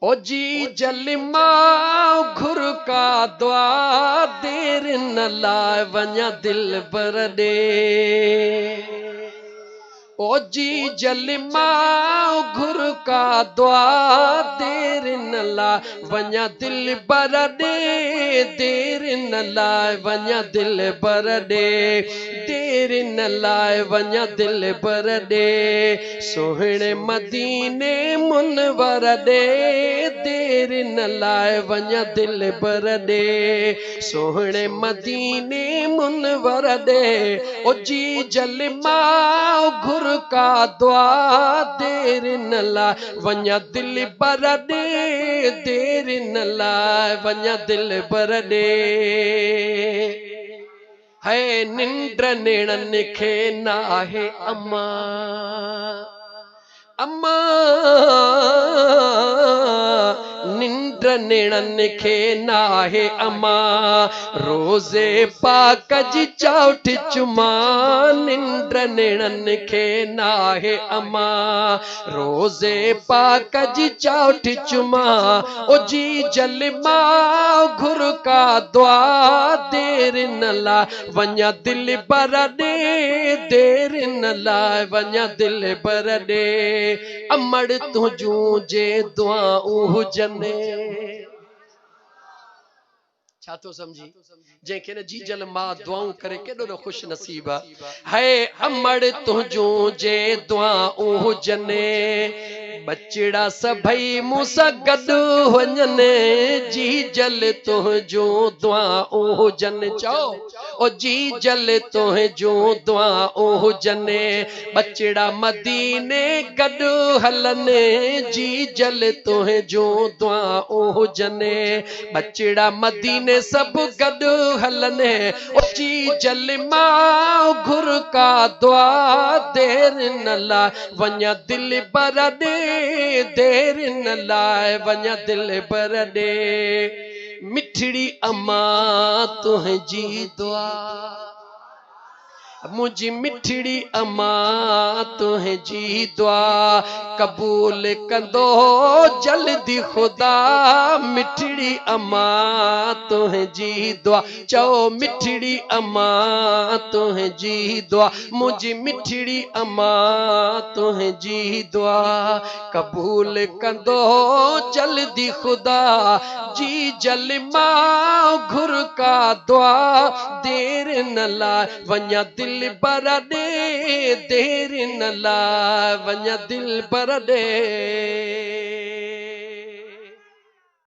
ओ जी जलिमा घुर का दुआ देर न लाए वञा दिल बर दे। ओ जी जलिमा घुर का दुआ देर न लाए वञा दिल बर दे। देर न लाए वञा दिल बर दे। देर न लाए वञा दिल बर दे। सोहणे मदीने मुनवर दे। देर न लाए वञा दिल बर दे। सोहणे मदीने मुनवर दे। ओ जी जलिमा घुर का दुआ देर न लाए वञा दिल बर दे। देर न लाए वञा दिल बर दे। है निंड नेणन खे नाहे अम्मा अम्मा निंड नेणन खे नाहे अम्मा। रोज़े पाक जी चौठ चुमा निंड नेणन खे नाहे अम्मा। रोज़े पाक जी चौठ चुमा। ओ जी जलिमा घुर का दुआ देर न लाए वञा दिल बर दे। देर न लाए वञा दिल बर दे। अमड़ तुझूं जे दुआऊं हुजने। छा तो समझी जंहिंखे न जी जल मां दुआऊं करे केॾो न ख़ुशि नसीब है। अमड़ तुझूं जे दुआऊं हुजने। बचड़ा सभई मूंसां गॾु वञनि। जी जल तुझूं दुआऊं हुजनि। चओ ओ जी जल तुझूं दुआऊं हुजनि। बचड़ा मदीने गॾु हलनि। जी जल तुझूं दुआऊं हुजनि। बचड़ा मदीने सब गॾु हलने। ओ जी जलिमा घुर का दुआ देर न लाए वञा दिल बर दे। देर न लाए वञा दिल बर दे। मिठड़ी अम्मा तुझी दुआ मुझी मिठड़ी अम्मा तुझी दुआ कबूल कंदो जल्दी खुदा। मिठड़ी अम्मा तुझी दुआ। चओ मिठड़ी अम्मा तुझी दुआ। मुझी मिठड़ी अम्मा तुझी दुआ कबूल कंदो जल्दी खुदा। जी जलिमा घुर का दुआ देर न लाए वञा दिल बर दे। देर न लाए वञा दिल बर दे।